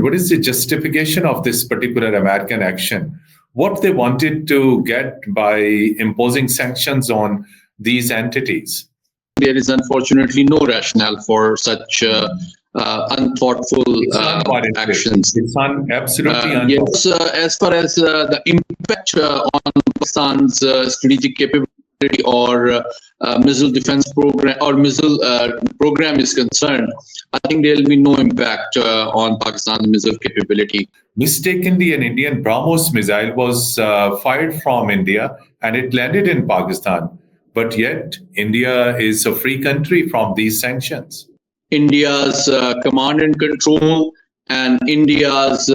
what is the justification of this particular American action? What they wanted to get by imposing sanctions on these entities? There is unfortunately no rationale for such unthoughtful actions. It's absolutely yes, as far as the impact on Pakistan's strategic capability or missile defense program or missile program is concerned, I think there will be no impact on Pakistan's missile capability. Mistakenly, an Indian BrahMos missile was fired from India and it landed in Pakistan. But yet, India is a free country from these sanctions. India's command and control and India's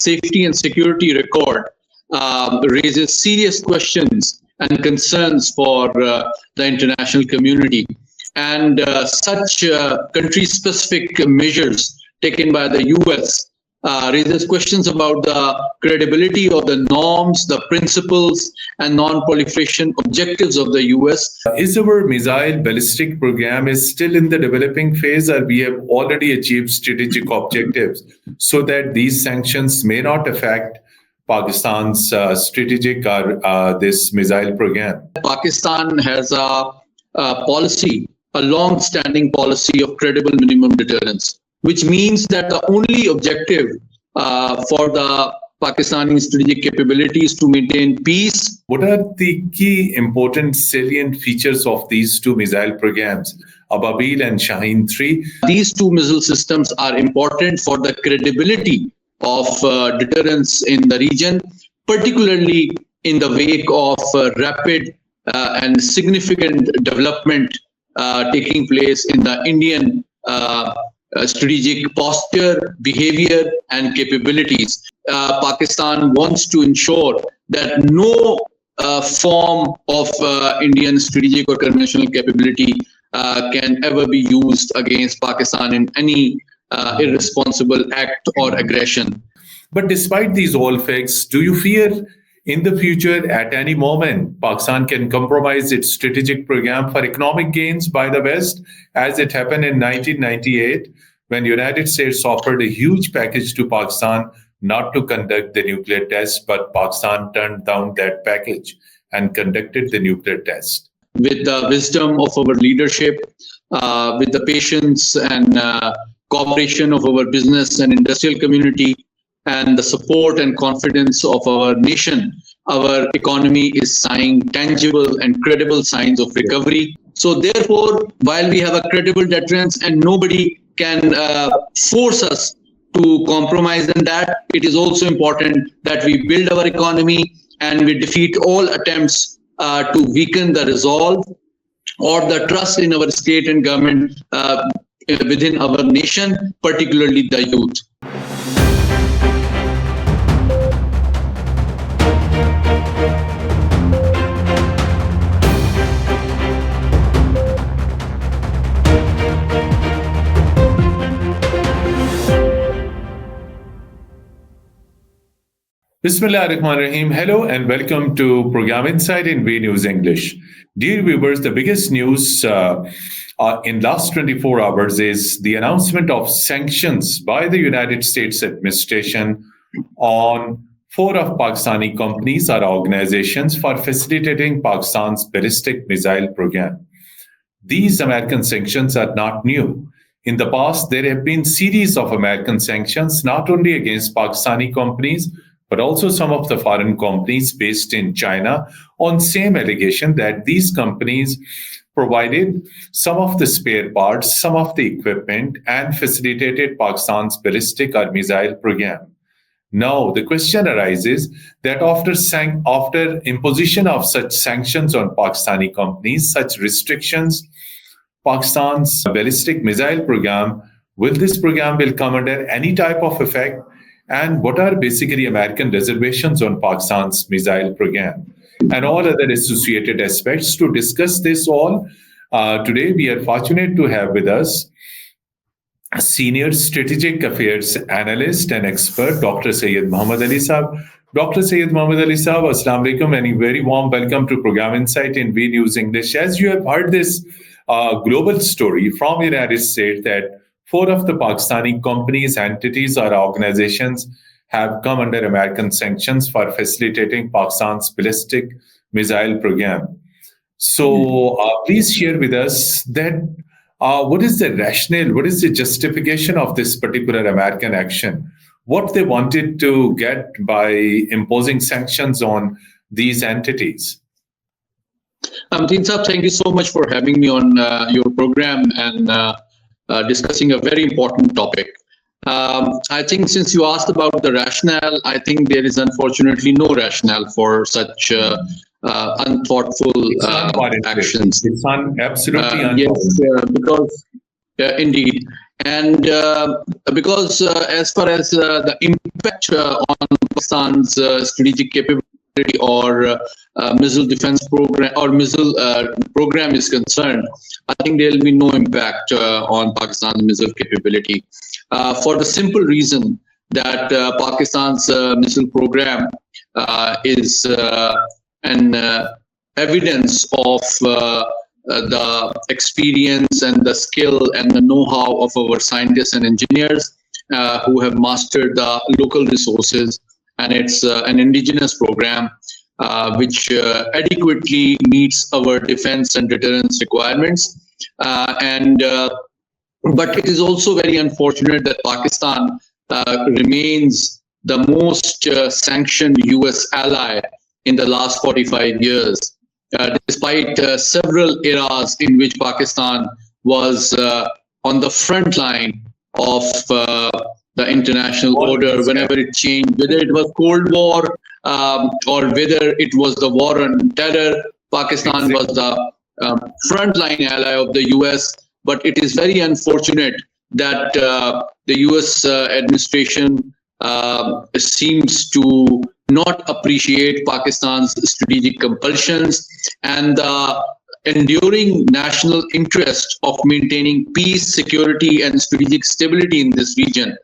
safety and security record raises serious questions and concerns for the international community. And such country-specific measures taken by the US raises questions about the credibility of the norms, the principles, and non-proliferation objectives of the US. Is our missile ballistic program is still in the developing phase, or we have already achieved strategic objectives so that these sanctions may not affect Pakistan's strategic or this missile program? Pakistan has a policy, a long-standing policy of credible minimum deterrence, which means that the only objective for the Pakistani strategic capability is to maintain peace. What are the key important salient features of these two missile programs, Ababeel and Shaheen-III? These two missile systems are important for the credibility of deterrence in the region, particularly in the wake of rapid and significant development taking place in the Indian strategic posture, behavior, and capabilities. Pakistan wants to ensure that no form of Indian strategic or conventional capability can ever be used against Pakistan in any irresponsible act or aggression. But despite these all facts, do you fear in the future, at any moment, Pakistan can compromise its strategic program for economic gains by the West, as it happened in 1998, when the United States offered a huge package to Pakistan not to conduct the nuclear test, but Pakistan turned down that package and conducted the nuclear test? With the wisdom of our leadership, with the patience and cooperation of our business and industrial community, and the support and confidence of our nation, our economy is showing tangible and credible signs of recovery. So therefore, while we have a credible deterrence and nobody can force us to compromise in that, it is also important that we build our economy and we defeat all attempts to weaken the resolve or the trust in our state and government within our nation, particularly the youth. Bismillahirrahmanirrahim. Hello and welcome to Program Insight in V News English. Dear viewers, the biggest news in last 24 hours is the announcement of sanctions by the United States administration on 4 of Pakistani companies or organizations for facilitating Pakistan's ballistic missile program. These American sanctions are not new. In the past, there have been series of American sanctions not only against Pakistani companies, but also some of the foreign companies based in China on same allegation that these companies provided some of the spare parts, some of the equipment, and facilitated Pakistan's ballistic or missile program. Now, the question arises that after imposition of such sanctions on Pakistani companies, such restrictions, Pakistan's ballistic missile program, will this program will come under any type of effect? And what are basically American reservations on Pakistan's missile program and all other associated aspects? To discuss this all, today we are fortunate to have with us a senior strategic affairs analyst and expert, Dr. Syed Muhammad Ali Sahab. Dr. Syed Muhammad Ali Sahab, Assalamu Alaikum, and a very warm welcome to Program Insight in V News English. As you have heard this global story from the United States that Four of the Pakistani companies, entities, or organizations have come under American sanctions for facilitating Pakistan's ballistic missile program. So please share with us that what is the rationale, what is the justification of this particular American action? What they wanted to get by imposing sanctions on these entities? Amtin Saab, thank you so much for having me on your program and discussing a very important topic. I think since you asked about the rationale, I think there is unfortunately no rationale for such unthoughtful actions. It's absolutely yes, because indeed. And because as far as the impact on Pakistan's strategic capability or missile defense program or missile program is concerned, I think there will be no impact on Pakistan's missile capability for the simple reason that Pakistan's missile program is an evidence of the experience and the skill and the know-how of our scientists and engineers who have mastered the local resources, and it's an indigenous program which adequately meets our defense and deterrence requirements. But it is also very unfortunate that Pakistan remains the most sanctioned US ally in the last 45 years. Despite several eras in which Pakistan was on the front line of the international order, whenever it changed, whether it was Cold War or whether it was the war on terror, Pakistan was the frontline ally of the US. But it is very unfortunate that the US administration seems to not appreciate Pakistan's strategic compulsions and the enduring national interest of maintaining peace, security, and strategic stability in this region.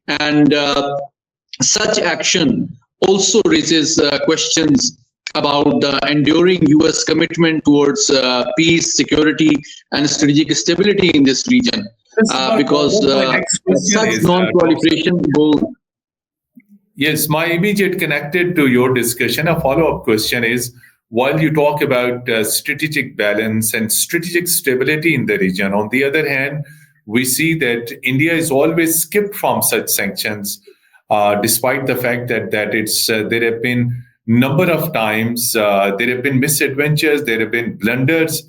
And such action also raises questions about the enduring US commitment towards peace, security, and strategic stability in this region. Because such non-proliferation will. Yes, my immediate connected to your discussion, a follow-up question is, while you talk about strategic balance and strategic stability in the region, on the other hand, we see that India is always skipped from such sanctions, despite the fact that it's there have been number of times there have been misadventures, there have been blunders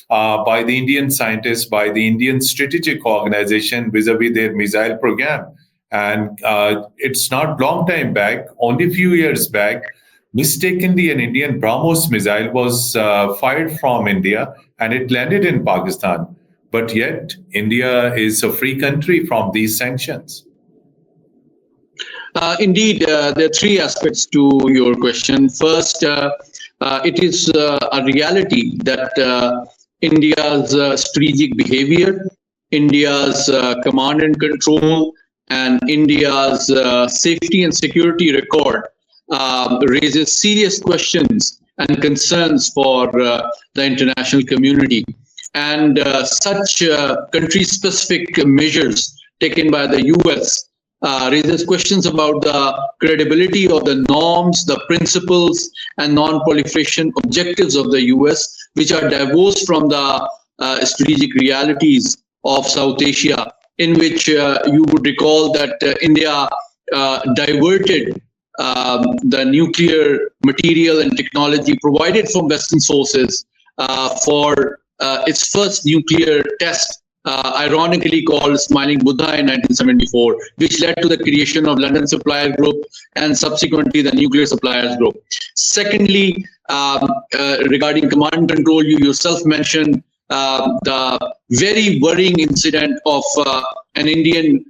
by the Indian scientists, by the Indian strategic organization vis-a-vis their missile program. And it's not long time back, only a few years back, mistakenly an Indian BrahMos missile was fired from India and it landed in Pakistan. But yet, India is a free country from these sanctions. Indeed, there are three aspects to your question. First, it is a reality that India's strategic behavior, India's command and control, and India's safety and security record raises serious questions and concerns for the international community. And such country-specific measures taken by the US raises questions about the credibility of the norms, the principles, and non-proliferation objectives of the US, which are divorced from the strategic realities of South Asia, in which you would recall that India diverted the nuclear material and technology provided from Western sources for its first nuclear test, ironically called Smiling Buddha in 1974, which led to the creation of London Supplier Group and subsequently the Nuclear Suppliers Group. Secondly, regarding command and control, you yourself mentioned the very worrying incident of an Indian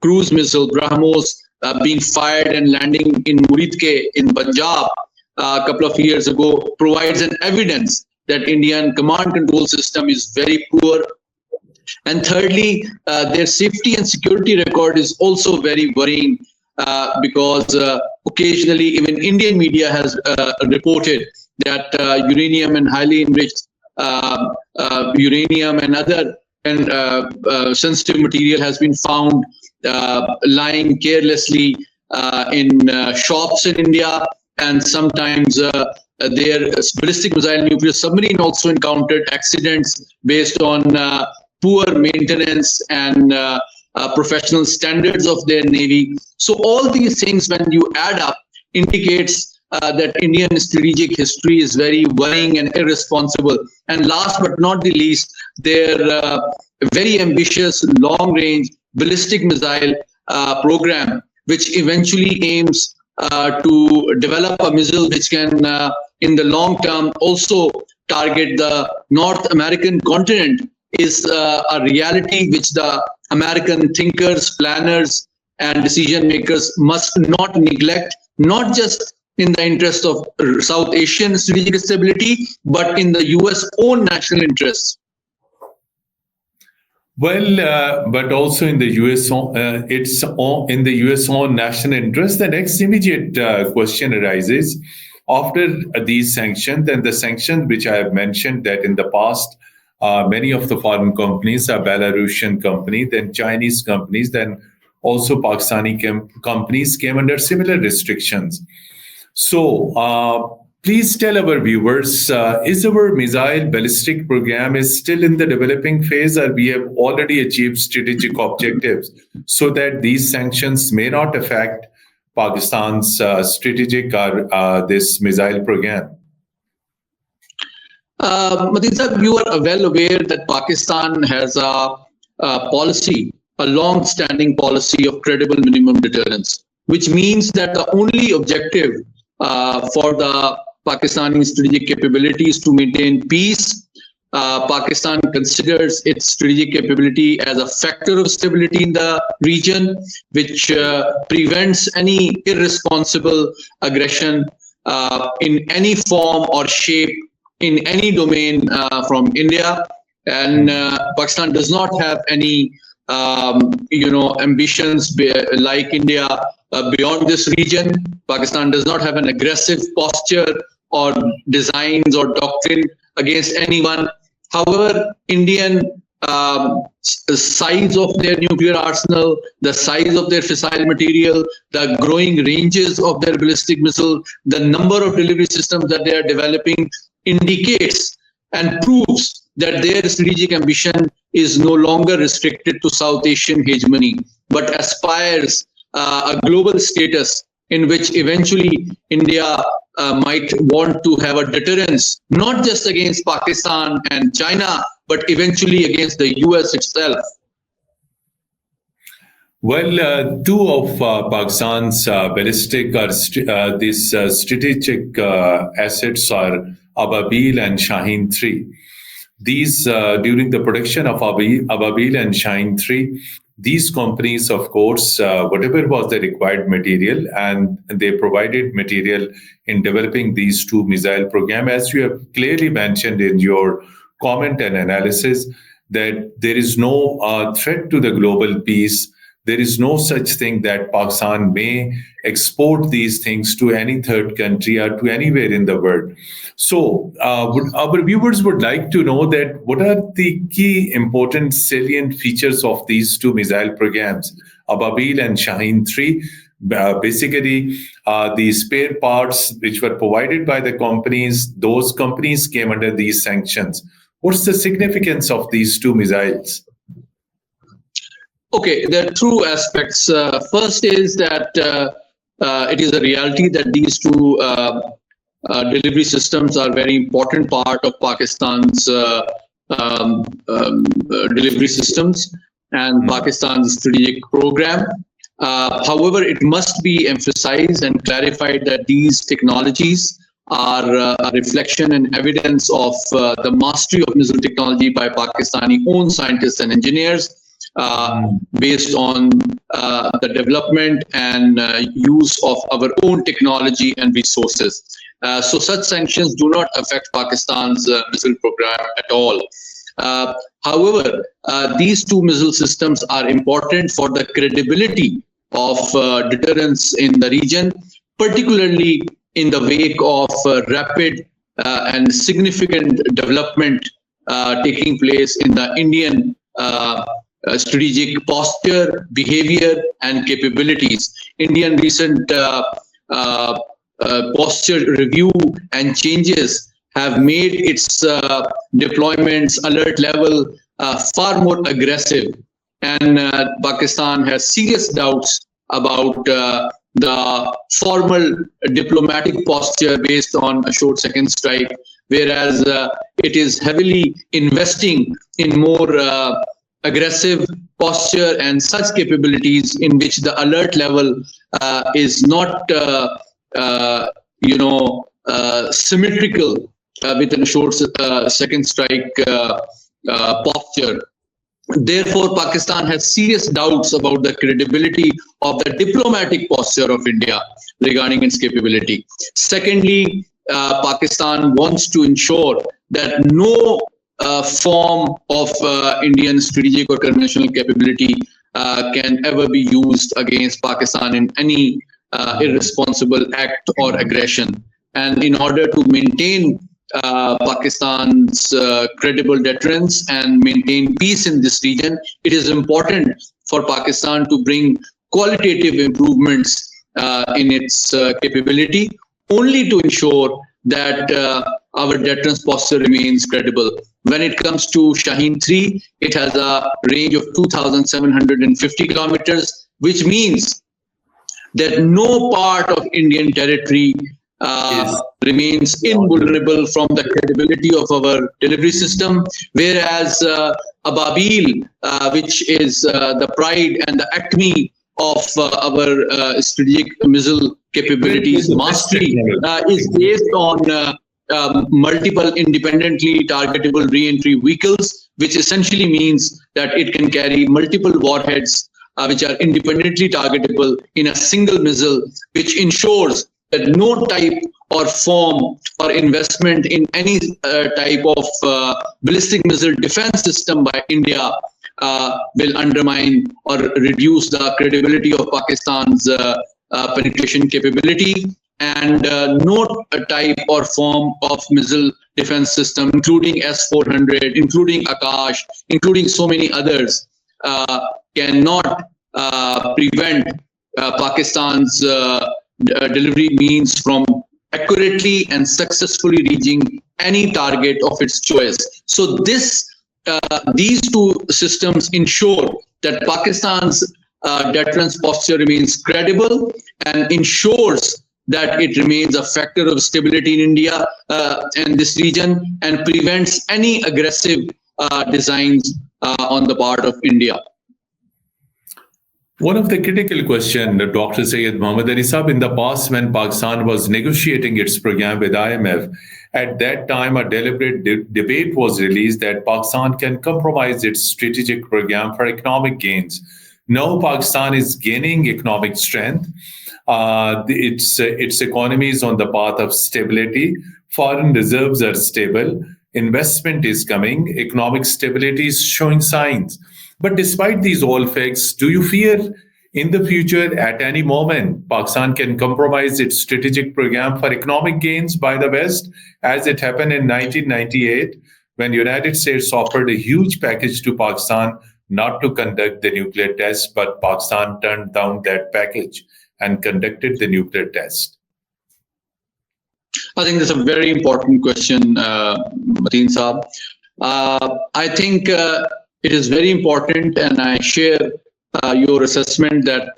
cruise missile, BrahMos, being fired and landing in Muridke in Punjab a couple of years ago, provides an evidence that Indian command control system is very poor. And thirdly, their safety and security record is also very worrying because occasionally even Indian media has reported that uranium and highly enriched uranium and other and sensitive material has been found lying carelessly in shops in India, and sometimes their ballistic missile nuclear submarine also encountered accidents based on poor maintenance and professional standards of their navy. So all these things, when you add up, indicates that Indian strategic history is very worrying and irresponsible. And last but not the least, their very ambitious long-range ballistic missile program, which eventually aims to develop a missile which can, in the long term, also target the North American continent, is a reality which the American thinkers, planners, and decision makers must not neglect, not just in the interest of South Asian strategic stability, but in the US own national interests. Well, but also in the US, in the US own national interest. The next immediate question arises after these sanctions, and the sanctions which I have mentioned that in the past, many of the foreign companies are Belarusian companies, then Chinese companies, then also Pakistani companies came under similar restrictions. So, please tell our viewers, is our missile ballistic program is still in the developing phase, or we have already achieved strategic objectives so that these sanctions may not affect Pakistan's strategic or this missile program? Mateen, you are well aware that Pakistan has a policy, a long-standing policy of credible minimum deterrence, which means that the only objective for the Pakistani strategic capabilities to maintain peace. Pakistan considers its strategic capability as a factor of stability in the region, which prevents any irresponsible aggression in any form or shape in any domain from India. And Pakistan does not have any ambitions like India beyond this region. Pakistan does not have an aggressive posture or designs or doctrine against anyone. However, Indian size of their nuclear arsenal, the size of their fissile material, the growing ranges of their ballistic missile, the number of delivery systems that they are developing indicates and proves that their strategic ambition is no longer restricted to South Asian hegemony, but aspires a global status in which eventually India might want to have a deterrence, not just against Pakistan and China, but eventually against the US itself. Well, two of Pakistan's ballistic or these strategic assets are Ababeel and Shaheen-III. These, during the production of Ababeel and Shaheen-III, these companies, of course, whatever was the required material, and they provided material in developing these two missile programs, as you have clearly mentioned in your comment and analysis, that there is no threat to the global peace. There is no such thing that Pakistan may export these things to any third country or to anywhere in the world. So our viewers would like to know that what are the key important salient features of these two missile programs, Ababeel and Shaheen-III. Basically, the spare parts which were provided by the companies, those companies came under these sanctions. What's the significance of these two missiles? Okay, there are two aspects. First is that it is a reality that these two delivery systems are very important part of Pakistan's delivery systems and Pakistan's strategic program. However, it must be emphasized and clarified that these technologies are a reflection and evidence of the mastery of missile technology by Pakistani own scientists and engineers, based on the development and use of our own technology and resources. So such sanctions do not affect Pakistan's missile program at all. However, these two missile systems are important for the credibility of deterrence in the region, particularly in the wake of rapid and significant development taking place in the Indian strategic posture, behavior, and capabilities. Indian recent posture review and changes have made its deployments alert level far more aggressive. And Pakistan has serious doubts about the formal diplomatic posture based on a short second strike, whereas it is heavily investing in more aggressive posture and such capabilities in which the alert level is not symmetrical within a short second strike posture. Therefore, Pakistan has serious doubts about the credibility of the diplomatic posture of India regarding its capability. Secondly, Pakistan wants to ensure that no form of Indian strategic or conventional capability can ever be used against Pakistan in any irresponsible act or aggression. And in order to maintain Pakistan's credible deterrence and maintain peace in this region, it is important for Pakistan to bring qualitative improvements in its capability, only to ensure that our deterrence posture remains credible. When it comes to Shaheen-III, it has a range of 2,750 kilometers, which means that no part of Indian territory remains invulnerable from the credibility of our delivery system, whereas Ababeel, which is the pride and the acme of our strategic missile capabilities mastery, is based on multiple independently targetable re-entry vehicles, which essentially means that it can carry multiple warheads which are independently targetable in a single missile, which ensures that no type or form or investment in any type of ballistic missile defense system by India will undermine or reduce the credibility of Pakistan's penetration capability. And no type or form of missile defense system, including S-400, including Akash, including so many others, cannot prevent Pakistan's delivery means from accurately and successfully reaching any target of its choice. So these two systems ensure that Pakistan's deterrence posture remains credible and ensures that it remains a factor of stability in India and this region, and prevents any aggressive designs on the part of India. One of the critical questions, Dr. Syed Muhammad Ali Sahab, in the past when Pakistan was negotiating its program with IMF, at that time a deliberate debate was released that Pakistan can compromise its strategic program for economic gains. Now Pakistan is gaining economic strength. Its economy is on the path of stability. Foreign reserves are stable. Investment is coming. Economic stability is showing signs. But despite these all facts, do you fear in the future, at any moment, Pakistan can compromise its strategic program for economic gains by the West, as it happened in 1998, when the United States offered a huge package to Pakistan not to conduct the nuclear test, but Pakistan turned down that package and conducted the nuclear test? I think that's a very important question, Mateen Saab. I think it is very important, and I share your assessment that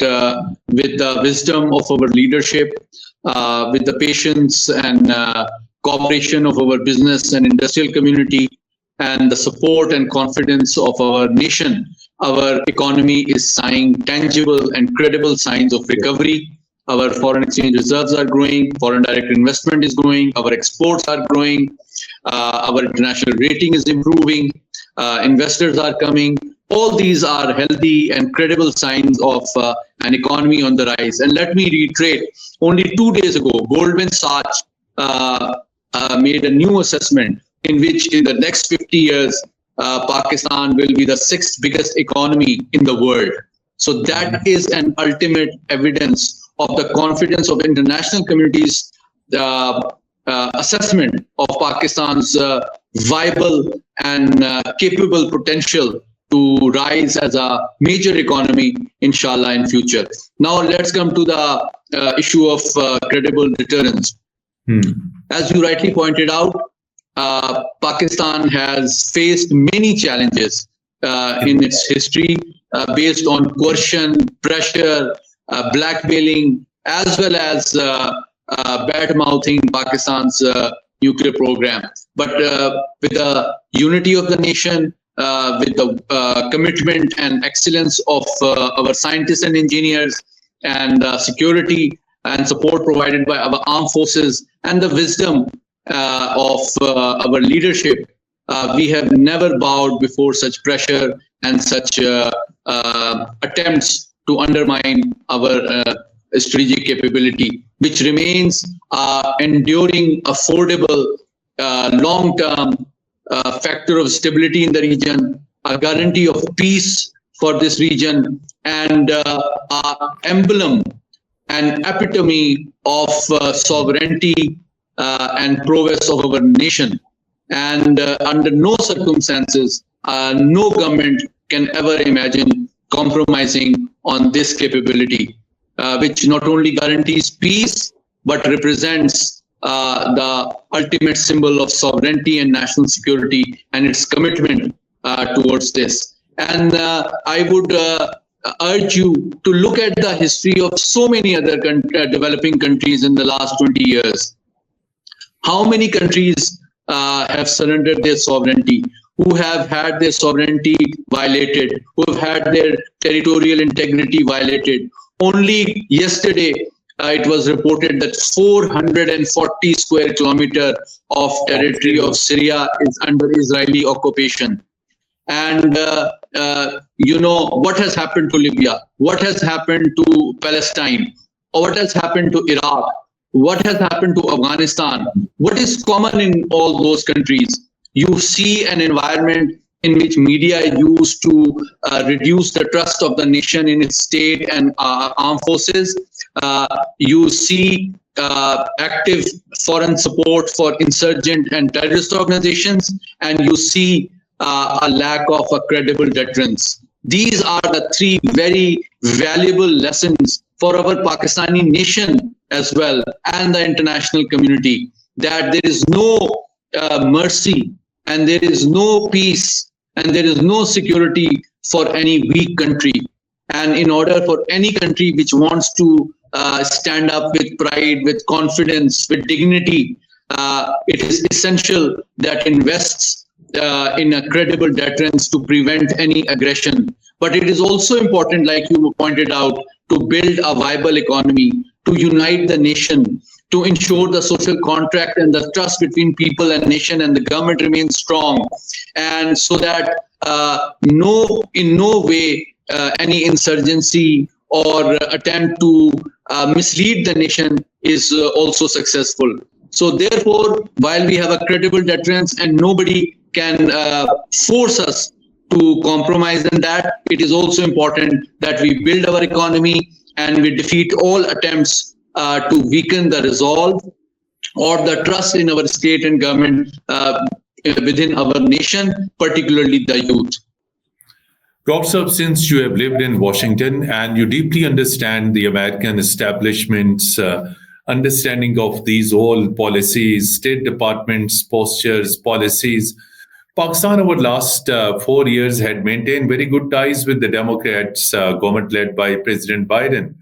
with the wisdom of our leadership, with the patience and cooperation of our business and industrial community, and the support and confidence of our nation, our economy is showing tangible and credible signs of recovery. Our foreign exchange reserves are growing, foreign direct investment is growing, our exports are growing, our international rating is improving, investors are coming. All these are healthy and credible signs of an economy on the rise. And let me reiterate, only 2 days ago, Goldman Sachs made a new assessment in which in the next 50 years, Pakistan will be the 6th biggest economy in the world. So that is an ultimate evidence of the confidence of international communities, assessment of Pakistan's viable and capable potential to rise as a major economy, inshallah, in future. Now let's come to the issue of credible deterrence. As you rightly pointed out, Pakistan has faced many challenges in its history based on coercion, pressure, blackmailing, as well as bad-mouthing Pakistan's nuclear program. But with the unity of the nation, with the commitment and excellence of our scientists and engineers, and security and support provided by our armed forces, and the wisdom of our leadership, we have never bowed before such pressure and such attempts to undermine our strategic capability, which remains enduring, affordable, long-term factor of stability in the region, a guarantee of peace for this region, and emblem and epitome of sovereignty and prowess of our nation. And under no circumstances, no government can ever imagine compromising on this capability, which not only guarantees peace, but represents the ultimate symbol of sovereignty and national security and its commitment towards this. And I would urge you to look at the history of so many other developing countries in the last 20 years. How many countries have surrendered their sovereignty, who have had their sovereignty violated, who have had their territorial integrity violated? Only yesterday, it was reported that 440 square kilometers of territory of Syria is under Israeli occupation. And what has happened to Libya? What has happened to Palestine? What has happened to Iraq? What has happened to Afghanistan? What is common in all those countries? You see an environment in which media is used to reduce the trust of the nation in its state and armed forces. You see active foreign support for insurgent and terrorist organizations, and you see a lack of a credible deterrence. These are the three very valuable lessons for our Pakistani nation as well, and the international community, that there is no mercy, and there is no peace, and there is no security for any weak country. And in order for any country which wants to stand up with pride, with confidence, with dignity, it is essential that invests in a credible deterrence to prevent any aggression. But it is also important, like you pointed out, to build a viable economy, to unite the nation, to ensure the social contract and the trust between people and nation and the government remains strong, and so that in no way any insurgency or attempt to mislead the nation is also successful. So therefore, while we have a credible deterrence and nobody can force us to compromise in that, it is also important that we build our economy and we defeat all attempts to weaken the resolve or the trust in our state and government within our nation, particularly the youth. Dr. Since you have lived in Washington and you deeply understand the American establishment's understanding of these all policies, State Department's postures, policies, Pakistan over the last 4 years had maintained very good ties with the Democrats, government led by President Biden.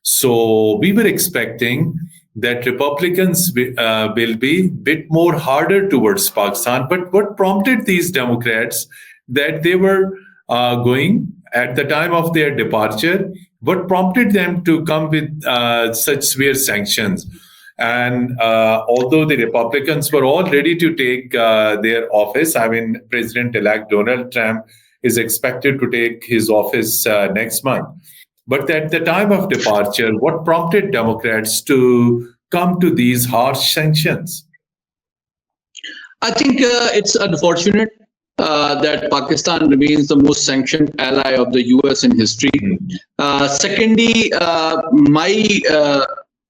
So we were expecting that Republicans will be a bit more harder towards Pakistan. But what prompted these Democrats that they were going at the time of their departure, what prompted them to come with such severe sanctions? And although the Republicans were all ready to take their office, I mean, President-elect Donald Trump is expected to take his office next month. But at the time of departure, what prompted Democrats to come to these harsh sanctions? I think it's unfortunate that Pakistan remains the most sanctioned ally of the US in history. Secondly, my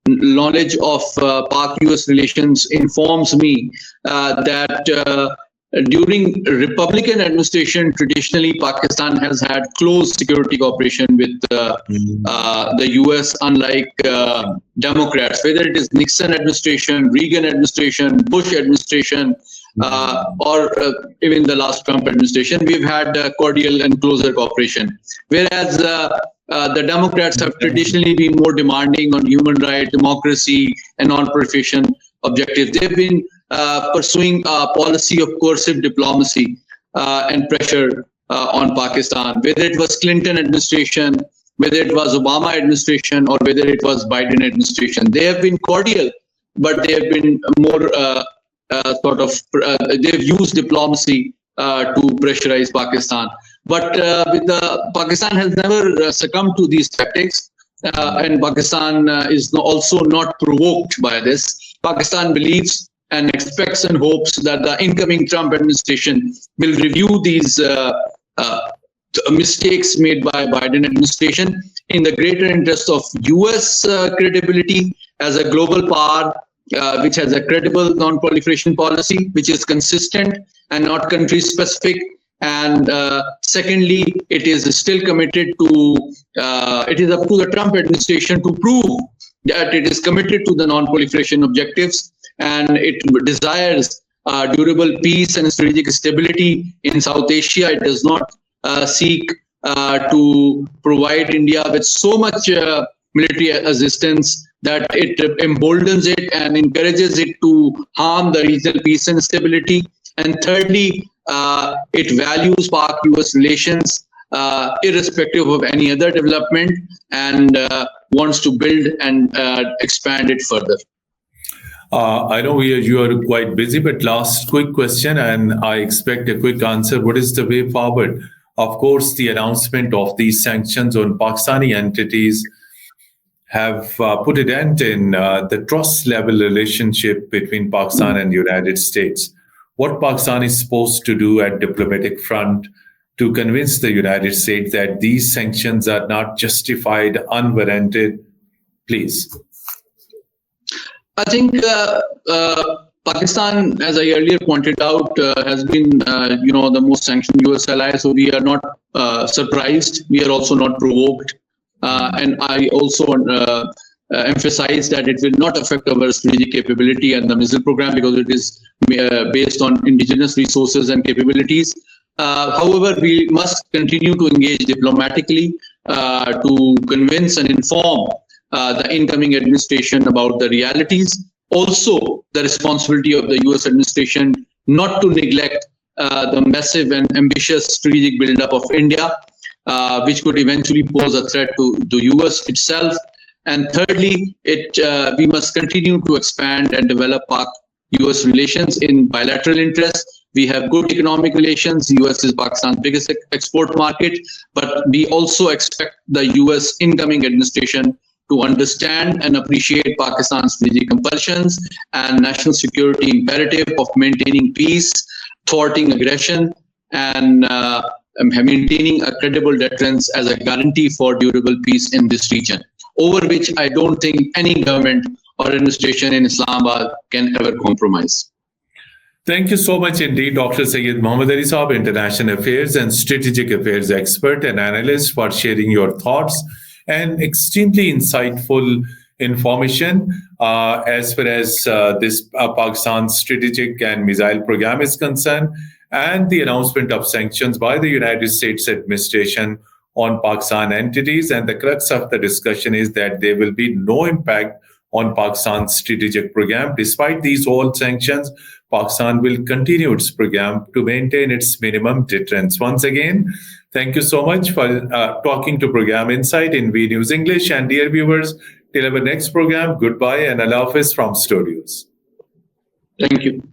knowledge of Pak-US relations informs me that during Republican administration, traditionally Pakistan has had close security cooperation with the US, unlike Democrats. Whether it is Nixon administration, Reagan administration, Bush administration, or even the last Trump administration, we've had cordial and closer cooperation. Whereas the Democrats have traditionally been more demanding on human rights, democracy, and non-proliferation objectives. They've been pursuing a policy of coercive diplomacy and pressure on Pakistan, whether it was Clinton administration, whether it was Obama administration, or whether it was Biden administration. They have been cordial, but they have been more they've used diplomacy to pressurize Pakistan. But Pakistan has never succumbed to these tactics, and Pakistan is also not provoked by this. Pakistan believes and expects and hopes that the incoming Trump administration will review these mistakes made by Biden administration in the greater interest of US credibility as a global power, which has a credible non-proliferation policy, which is consistent and not country-specific. And secondly, it is still committed to, it is up to the Trump administration to prove that it is committed to the non-proliferation objectives, and it desires durable peace and strategic stability in South Asia. It does not seek to provide India with so much military assistance that it emboldens it and encourages it to harm the regional peace and stability. And thirdly, it values Pak-US relations irrespective of any other development, and wants to build and expand it further. I know you are quite busy, but last quick question, and I expect a quick answer. What is the way forward? Of course, the announcement of these sanctions on Pakistani entities have put a dent in the trust-level relationship between Pakistan and the United States. What Pakistan is supposed to do at diplomatic front to convince the United States that these sanctions are not justified, unwarranted? Please. I think Pakistan, as I earlier pointed out, has been, the most sanctioned U.S. ally. So we are not surprised. We are also not provoked. And I also emphasize that it will not affect our strategic capability and the missile program, because it is based on indigenous resources and capabilities. However, we must continue to engage diplomatically to convince and inform the incoming administration about the realities. Also, the responsibility of the US administration not to neglect the massive and ambitious strategic buildup of India, which could eventually pose a threat to the US itself. And thirdly, we must continue to expand and develop Pak-US relations in bilateral interests. We have good economic relations. The US is Pakistan's biggest export market, but we also expect the US incoming administration to understand and appreciate Pakistan's strategic compulsions and national security imperative of maintaining peace, thwarting aggression, and maintaining a credible deterrence as a guarantee for durable peace in this region, over which I don't think any government or administration in Islamabad can ever compromise. Thank you so much indeed, Dr. Syed Muhammad Ali Saab, International Affairs and Strategic Affairs expert and analyst, for sharing your thoughts and extremely insightful information as far as this Pakistan's strategic and missile program is concerned, and the announcement of sanctions by the United States administration on Pakistan entities. And the crux of the discussion is that there will be no impact on Pakistan's strategic program. Despite these old sanctions, Pakistan will continue its program to maintain its minimum deterrence. Once again, thank you so much for talking to Program Insight in V News English. And dear viewers, till our next program, goodbye and Allah Hafiz from studios. Thank you.